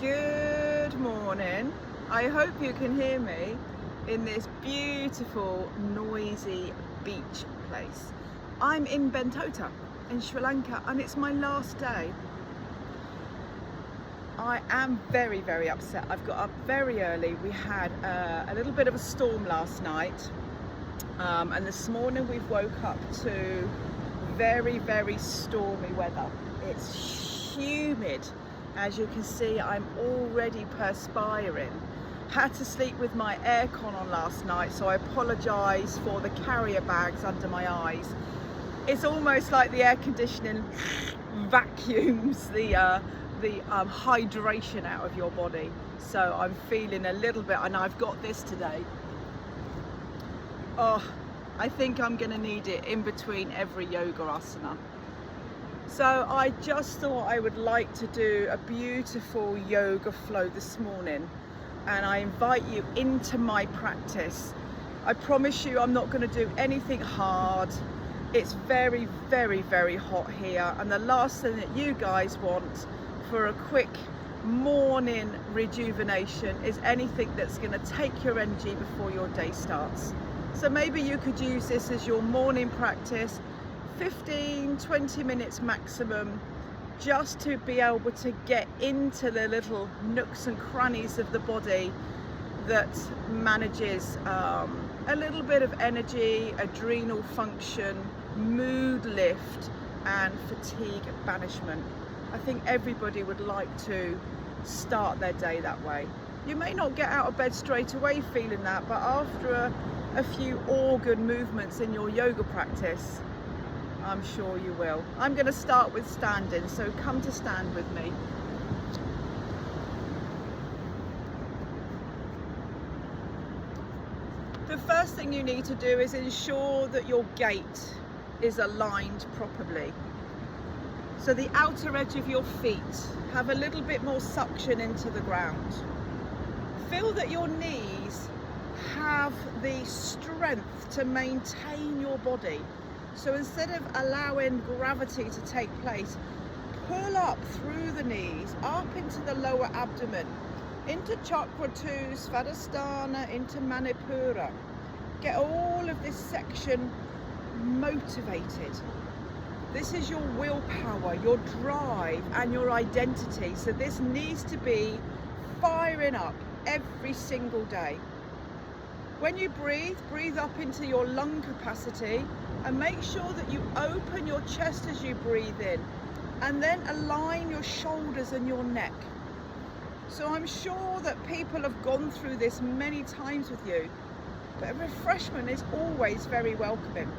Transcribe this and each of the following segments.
Good morning. I hope you can hear me in this beautiful, noisy beach place. I'm in Bentota in Sri Lanka and it's my last day. I am very, very upset. I've got up very early. We had a little bit of a storm last night and this morning we've woke up to very, very stormy weather. It's humid. As you can see, I'm already perspiring. Had to sleep with my aircon on last night, so I apologise for the carrier bags under my eyes. It's almost like the air conditioning vacuums the hydration out of your body. So I'm feeling a little bit, and I've got this today. Oh, I think I'm going to need it in between every yoga asana. So I just thought I would like to do a beautiful yoga flow this morning, and I invite you into my practice. I promise you I'm not going to do anything hard. It's very, very, very hot here, and the last thing that you guys want for a quick morning rejuvenation is anything that's going to take your energy before your day starts. So maybe you could use this as your morning practice, 15-20 minutes maximum, just to be able to get into the little nooks and crannies of the body that manages a little bit of energy, adrenal function, mood lift and fatigue banishment. I think everybody would like to start their day that way. You may not get out of bed straight away feeling that, but after a few organ movements in your yoga practice, I'm sure you will. I'm going to start with standing, so come to stand with me. The first thing you need to do is ensure that your gait is aligned properly. So the outer edge of your feet have a little bit more suction into the ground. Feel that your knees have the strength to maintain your body. So instead of allowing gravity to take place, pull up through the knees, up into the lower abdomen, into chakra 2, Svadhisthana, into Manipura. Get all of this section motivated. This is your willpower, your drive and your identity. So this needs to be firing up every single day. When you breathe, breathe up into your lung capacity and make sure that you open your chest as you breathe in, and then align your shoulders and your neck. So I'm sure that people have gone through this many times with you, but a refreshment is always very welcoming.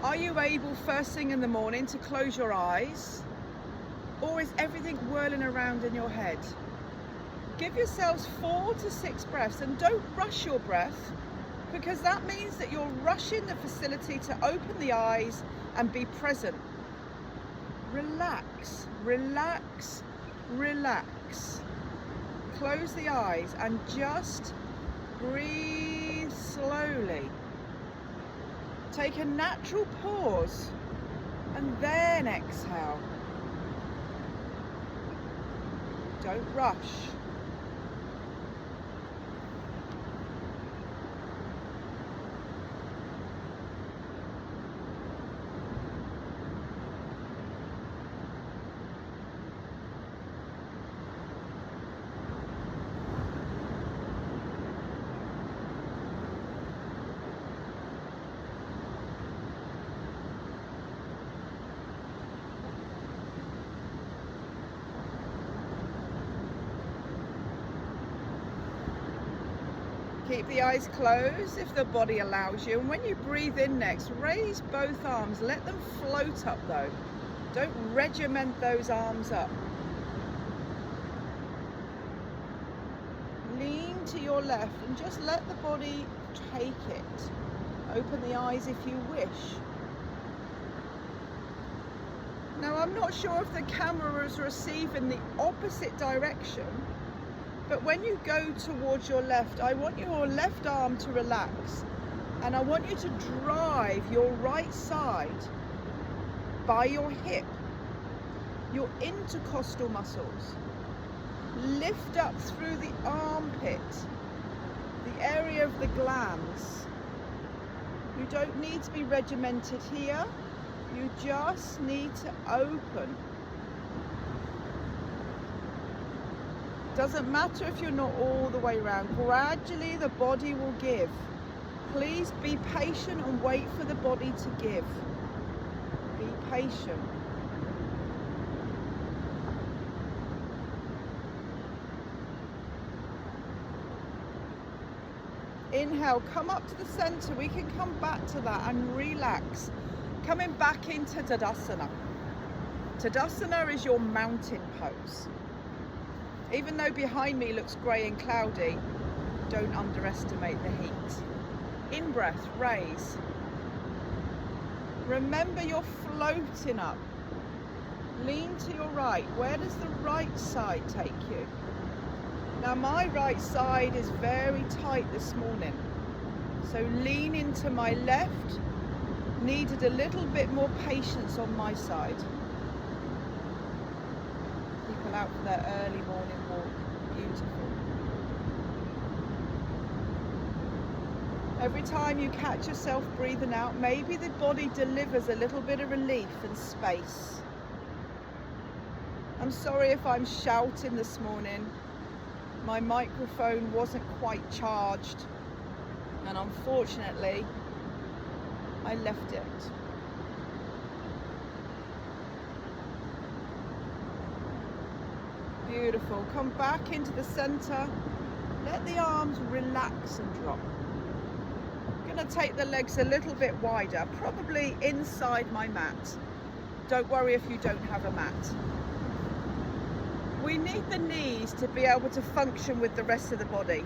Are you able first thing in the morning to close your eyes, or is everything whirling around in your head? Give yourselves 4 to 6 breaths, and don't rush your breath, because that means that you're rushing the facility to open the eyes and be present. Relax, relax, relax. Close the eyes and just breathe slowly. Take a natural pause and then exhale. Don't rush. Keep the eyes closed if the body allows you, and when you breathe in next, raise both arms. Let them float up though. Don't regiment those arms up. Lean to your left and just let the body take it. Open the eyes if you wish. Now I'm not sure if the camera is receiving the opposite direction, but when you go towards your left, I want your left arm to relax, and I want you to drive your right side by your hip, your intercostal muscles. Lift up through the armpit, the area of the glans. You don't need to be regimented here. You just need to open. Doesn't matter if you're not all the way around. Gradually the body will give. Please be patient and wait for the body to give. Be patient. Inhale, come up to the center. We can come back to that and relax. Coming back into Tadasana. Tadasana is your mountain pose. Even though behind me looks grey and cloudy, don't underestimate the heat. In breath, raise. Remember you're floating up. Lean to your right. Where does the right side take you? Now my right side is very tight this morning. So lean into my left. Needed a little bit more patience on my side. People out for their early morning walk. Beautiful. Every time you catch yourself breathing out, maybe the body delivers a little bit of relief and space. I'm sorry if I'm shouting this morning. My microphone wasn't quite charged, and unfortunately, I left it. Beautiful. Come back into the center. Let the arms relax and drop. I'm going to take the legs a little bit wider, probably inside my mat. Don't worry if you don't have a mat. We need the knees to be able to function with the rest of the body.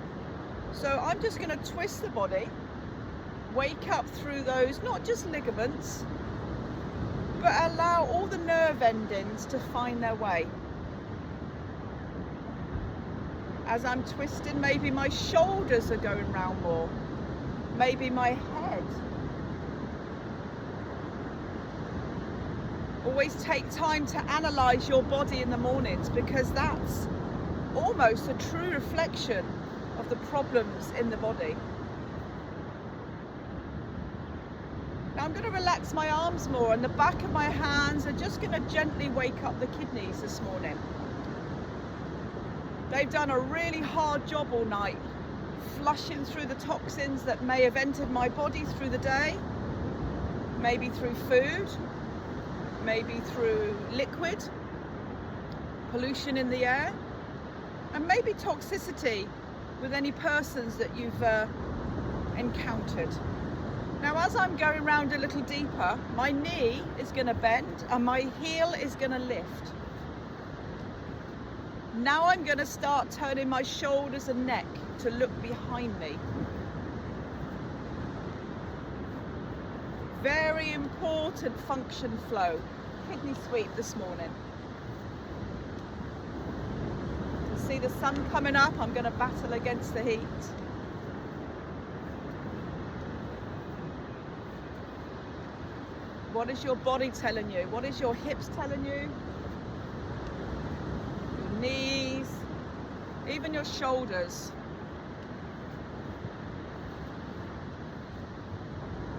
So I'm just going to twist the body, wake up through those, not just ligaments, but allow all the nerve endings to find their way. As I'm twisting, maybe my shoulders are going round more, maybe my head. Always take time to analyze your body in the mornings, because that's almost a true reflection of the problems in the body. Now I'm going to relax my arms more, and the back of my hands are just going to gently wake up the kidneys this morning. They've done a really hard job all night, flushing through the toxins that may have entered my body through the day, maybe through food, maybe through liquid, pollution in the air, and maybe toxicity with any persons that you've encountered. Now as I'm going round a little deeper, my knee is going to bend and my heel is going to lift. Now I'm going to start turning my shoulders and neck to look behind me. Very important function flow. Kidney sweep this morning. You see the sun coming up, I'm going to battle against the heat. What is your body telling you? What is your hips telling you? Your knees, even your shoulders.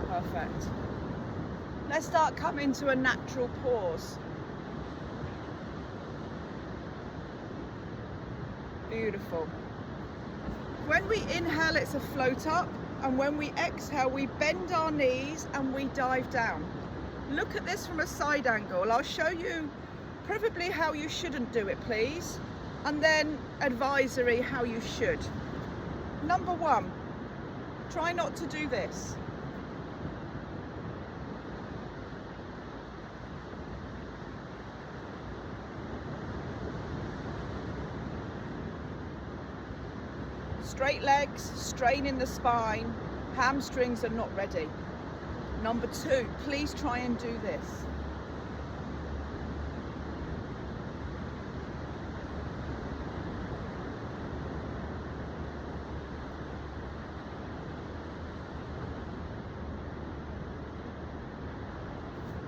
Perfect. Let's start coming to a natural pause. Beautiful. When we inhale, it's a float up, and when we exhale, we bend our knees and we dive down. Look at this from a side angle. I'll show you probably how you shouldn't do it, please, and then advisory how you should. Number one, try not to do this. Straight legs, strain in the spine, hamstrings are not ready. Number two, please try and do this.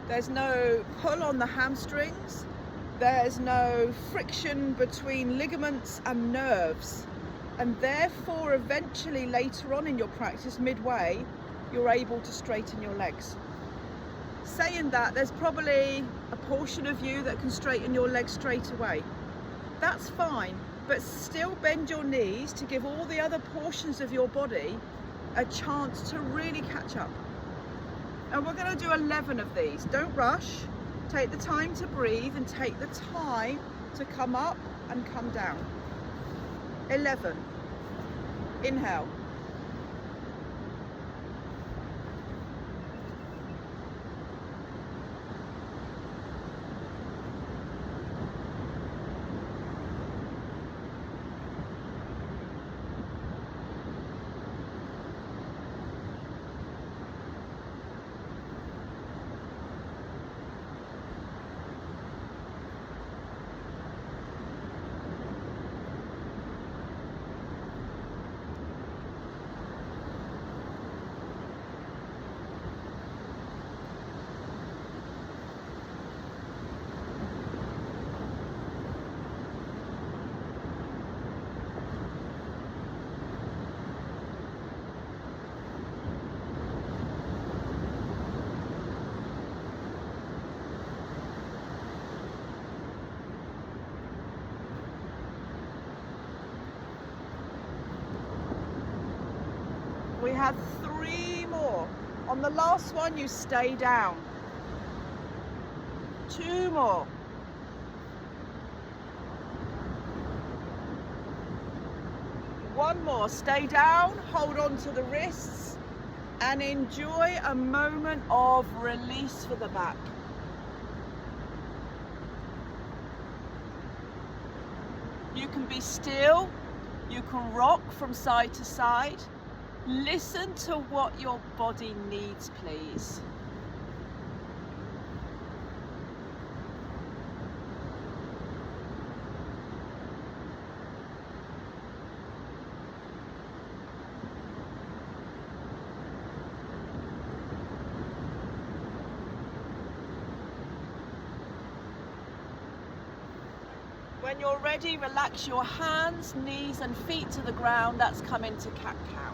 There's no pull on the hamstrings. There's no friction between ligaments and nerves, and therefore eventually later on in your practice, midway, you're able to straighten your legs. Saying that, there's probably a portion of you that can straighten your legs straight away. That's fine, but still bend your knees to give all the other portions of your body a chance to really catch up. And we're going to do 11 of these. Don't rush. Take the time to breathe and take the time to come up and come down. 11. Inhale. We have 3 more. On the last one, you stay down. 2 more. One more. Stay down, hold on to the wrists, and enjoy a moment of release for the back. You can be still, you can rock from side to side. Listen to what your body needs, please. When you're ready, relax your hands, knees and feet to the ground. That's come into cat-cow.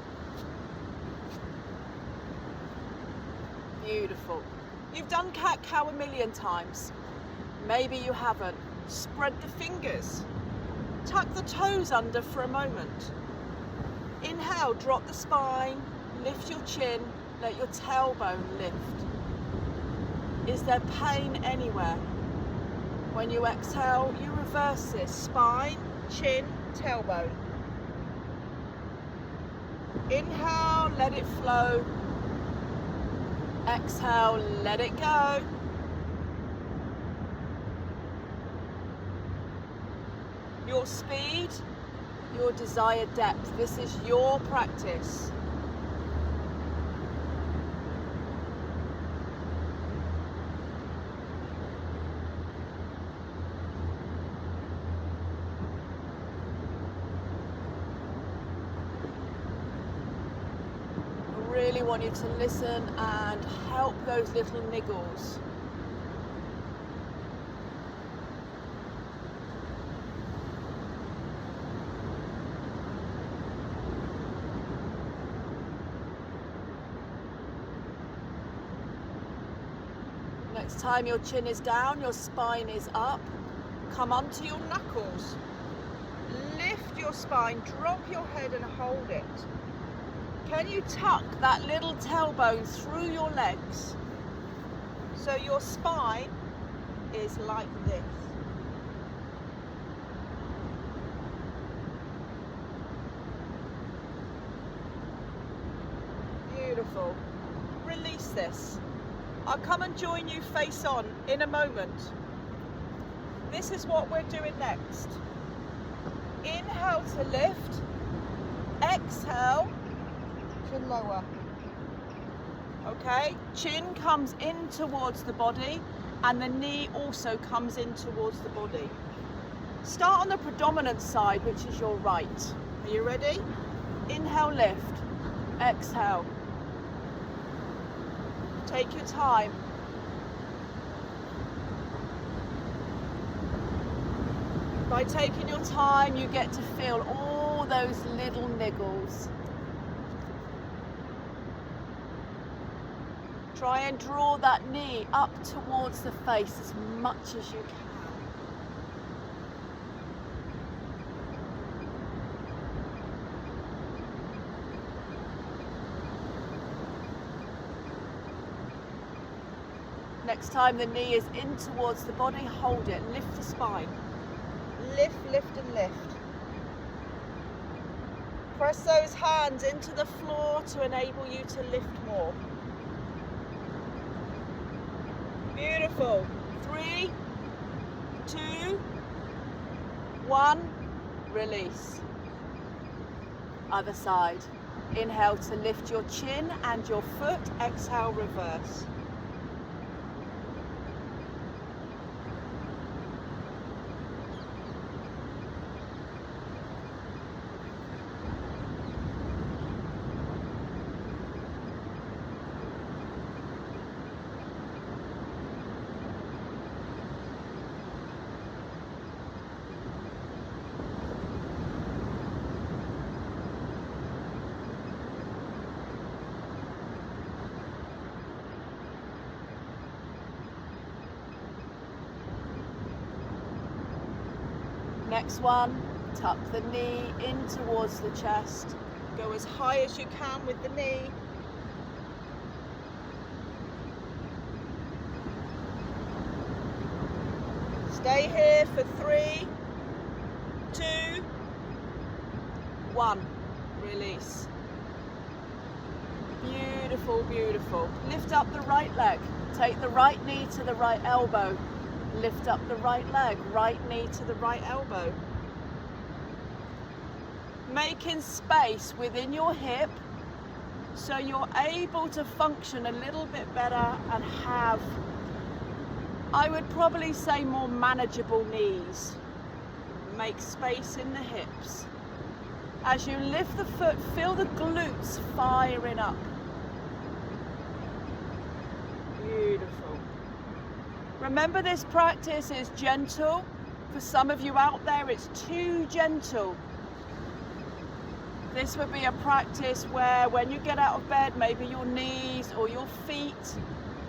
Beautiful. You've done cat-cow a million times. Maybe you haven't. Spread the fingers. Tuck the toes under for a moment. Inhale, drop the spine, lift your chin, let your tailbone lift. Is there pain anywhere? When you exhale, you reverse this. Spine, chin, tailbone. Inhale, let it flow. Exhale, let it go. Your speed, your desired depth. This is your practice. I really want you to listen and help those little niggles. Next time your chin is down, your spine is up, come onto your knuckles. Lift your spine, drop your head and hold it. Can you tuck that little tailbone through your legs so your spine is like this? Beautiful. Release this. I'll come and join you face on in a moment. This is what we're doing next. Inhale to lift, exhale to lower. Okay, chin comes in towards the body and the knee also comes in towards the body. Start on the predominant side, which is your right. Are you ready? Inhale, lift, exhale. Take your time. By taking your time, you get to feel all those little niggles. Try and draw that knee up towards the face as much as you can. Next time the knee is in towards the body, hold it, lift the spine. Lift, lift and lift. Press those hands into the floor to enable you to lift more. Beautiful. 3, 2, 1, release. Other side. Inhale to lift your chin and your foot. Exhale, reverse. Next one, tuck the knee in towards the chest. Go as high as you can with the knee. Stay here for 3, 2, 1. Release. Beautiful, beautiful. Lift up the right leg. Take the right knee to the right elbow. Lift up the right leg, right knee to the right elbow. Making space within your hip so you're able to function a little bit better and have, I would probably say, more manageable knees. Make space in the hips. As you lift the foot, feel the glutes firing up. Beautiful. Remember, this practice is gentle. For some of you out there, it's too gentle. This would be a practice where when you get out of bed, maybe your knees or your feet,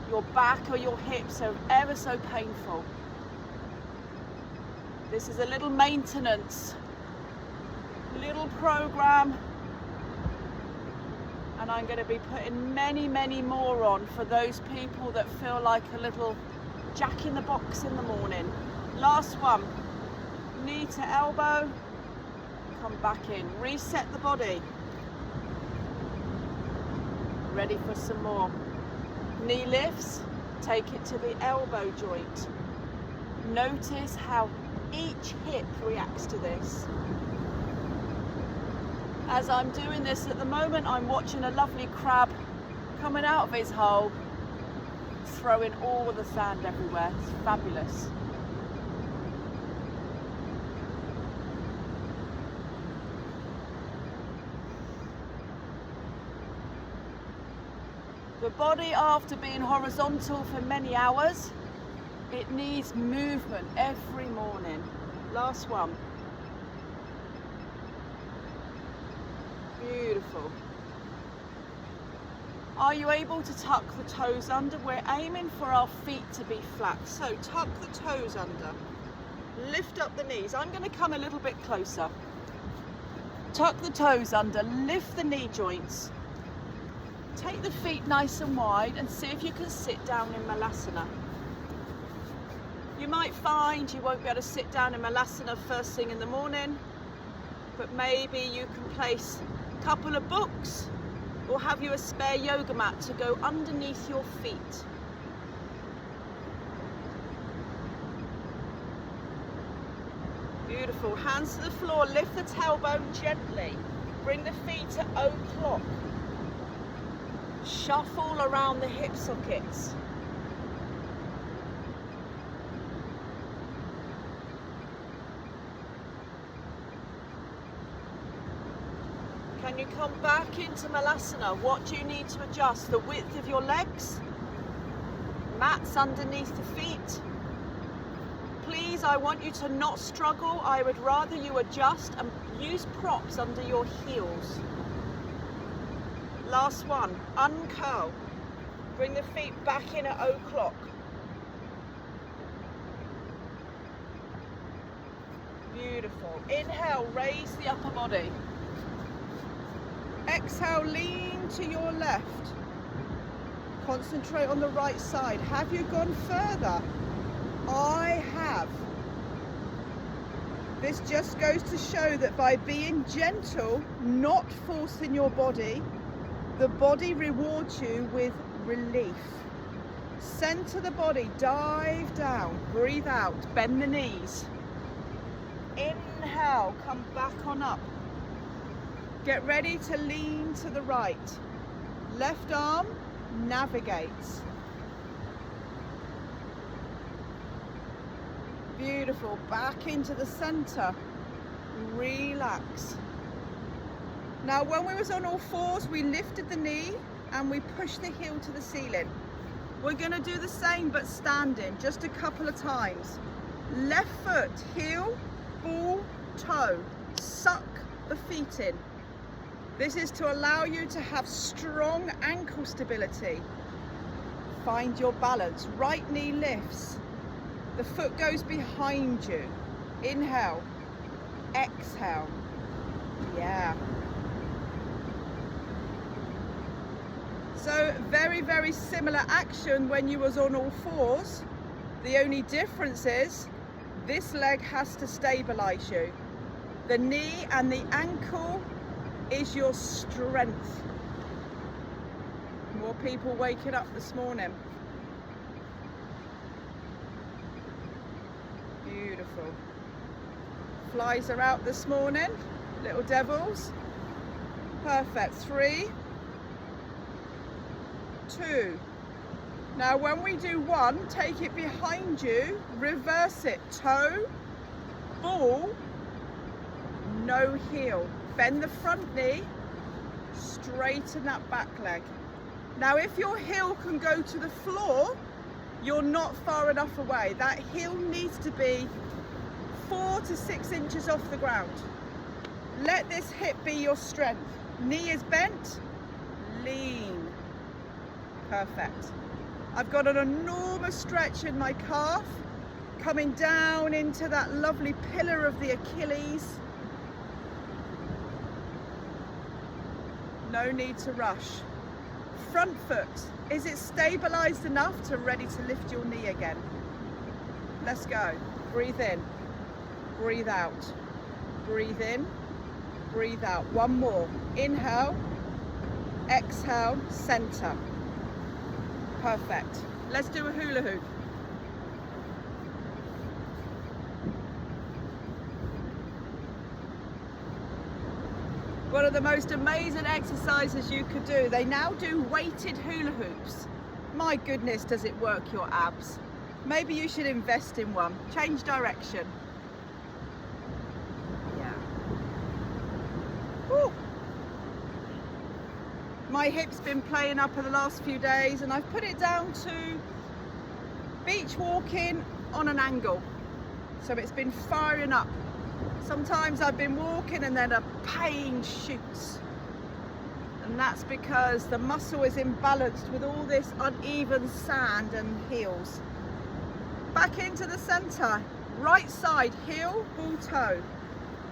your back or your hips are ever so painful. This is a little maintenance, little program. And I'm going to be putting many, many more on for those people that feel like a little jack in the box in the morning. Last one, knee to elbow, come back in, reset the body. Ready for some more. Knee lifts, take it to the elbow joint. Notice how each hip reacts to this. As I'm doing this at the moment, I'm watching a lovely crab coming out of his hole, throwing all the sand everywhere. It's fabulous. The body, after being horizontal for many hours, it needs movement every morning. Last one. Beautiful. Are you able to tuck the toes under? We're aiming for our feet to be flat. So tuck the toes under. Lift up the knees. I'm going to come a little bit closer. Tuck the toes under. Lift the knee joints. Take the feet nice and wide and see if you can sit down in Malasana. You might find you won't be able to sit down in Malasana first thing in the morning, but maybe you can place a couple of books or have you a spare yoga mat to go underneath your feet. Beautiful. Hands to the floor. Lift the tailbone gently. Bring the feet to O-clock. Shuffle around the hip sockets. Can you come back into Malasana? What do you need to adjust? The width of your legs? Mats underneath the feet? Please is I want you to not struggle. I would rather you adjust and use props under your heels. Last one, uncurl. Bring the feet back in at o'clock. Beautiful. Inhale, raise the upper body. Exhale, lean to your left. Concentrate on the right side. Have you gone further? I have. This just goes to show that by being gentle, not forcing your body, the body rewards you with relief. Center the body, dive down, breathe out, bend the knees. Inhale, come back on up. Get ready to lean to the right. Left arm navigates. Beautiful. Back into the center. Relax. Now, when we was on all fours, we lifted the knee and we pushed the heel to the ceiling. We're going to do the same but standing, just a couple of times. Left foot, heel, ball, toe. Suck the feet in. This is to allow you to have strong ankle stability. Find your balance. Right knee lifts. The foot goes behind you. Inhale. Exhale. Yeah. So very, very similar action when you was on all fours. The only difference is this leg has to stabilize you. The knee and the ankle is your strength. More people waking up this morning. Beautiful. Flies are out this morning, little devils. Perfect. 3, 2. Now when we do 1, take it behind you, reverse it, toe, ball, no heel. Bend the front knee, straighten that back leg. Now if your heel can go to the floor, you're not far enough away. That heel needs to be 4 to 6 inches off the ground. Let this hip be your strength. Knee is bent, lean. Perfect. I've got an enormous stretch in my calf, coming down into that lovely pillar of the Achilles. No need to rush. Front foot, is it stabilized enough to ready to lift your knee again? Let's go. Breathe in, breathe out. Breathe in, breathe out. One more. Inhale, exhale, center. Perfect. Let's do a hula hoop. One of the most amazing exercises you could do. They now do weighted hula hoops. My goodness, does it work your abs? Maybe you should invest in one. Change direction. Yeah. Woo. My hip's been playing up for the last few days and I've put it down to beach walking on an angle. So it's been firing up. Sometimes I've been walking and then a pain shoots. And that's because the muscle is imbalanced with all this uneven sand and heels. Back into the center. Right side, heel, ball, toe.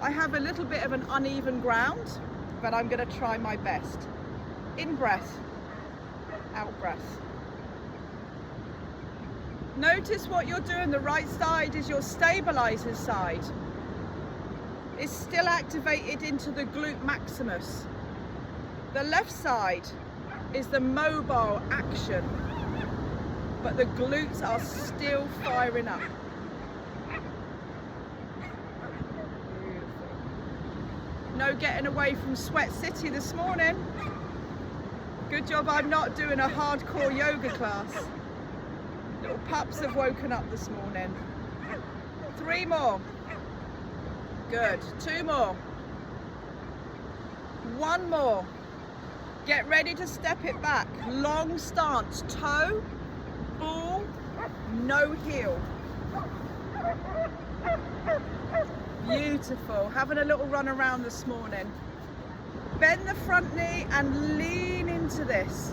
I have a little bit of an uneven ground, but I'm going to try my best. In breath, out breath. Notice what you're doing. The right side is your stabilizer side. It's still activated into the glute maximus. The left side is the mobile action, but the glutes are still firing up. Beautiful. No getting away from Sweat City this morning. Good job I'm not doing a hardcore yoga class. Little pups have woken up this morning. 3 more. Good. 2 more. 1 more. Get ready to step it back. Long stance. Toe, ball, no heel. Beautiful. Having a little run around this morning. Bend the front knee and lean into this.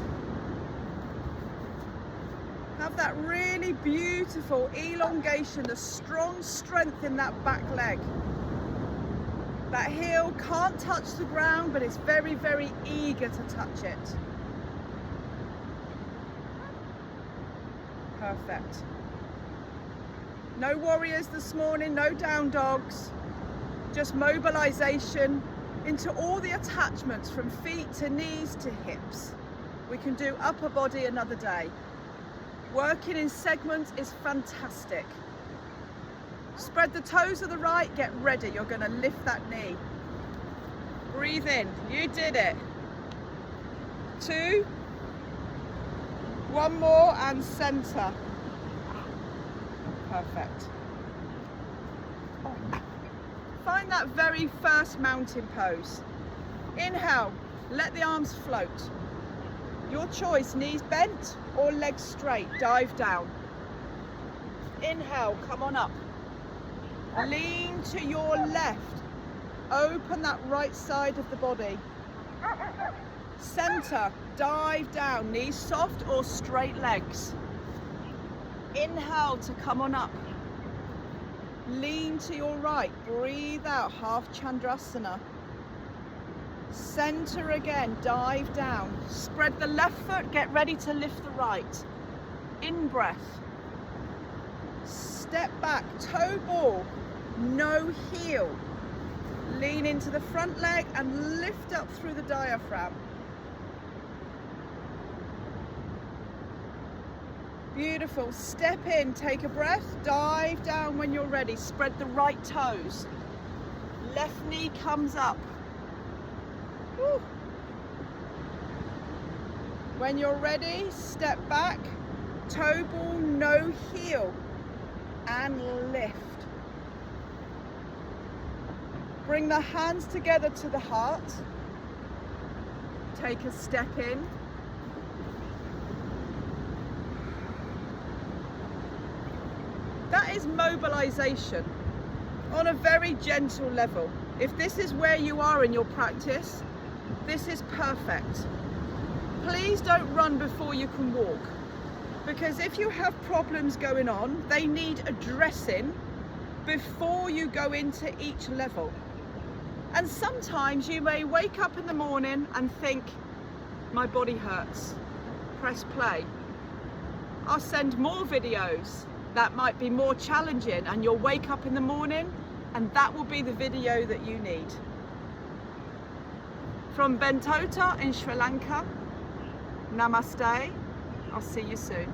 Have that really beautiful elongation, the strong strength in that back leg. That heel can't touch the ground, but it's very, very eager to touch it. Perfect. No warriors this morning, no down dogs, just mobilization into all the attachments from feet to knees to hips. We can do upper body another day. Working in segments is fantastic. Spread the toes of the right, get ready. You're going to lift that knee. Breathe in. You did it. 2. 1 more and center. Perfect. Find that very first mountain pose. Inhale, let the arms float. Your choice, knees bent or legs straight. Dive down. Inhale, come on up. Lean to your left. Open that right side of the body. Center, dive down. Knees soft or straight legs. Inhale to come on up. Lean to your right. Breathe out, half Chandrasana. Center again, dive down. Spread the left foot, get ready to lift the right. In breath. Step back, toe ball, no heel. Lean into the front leg and lift up through the diaphragm. Beautiful. Step in, take a breath, dive down when you're ready. Spread the right toes. Left knee comes up. Woo. When you're ready, step back, toe ball, no heel, and lift. Bring the hands together to the heart. Take a step in. That is mobilization on a very gentle level. If this is where you are in your practice, this is perfect. Please don't run before you can walk, because if you have problems going on, they need addressing before you go into each level. And sometimes you may wake up in the morning and think, my body hurts. Press play. I'll send more videos that might be more challenging, and you'll wake up in the morning and that will be the video that you need. From Bentota in Sri Lanka, namaste. I'll see you soon.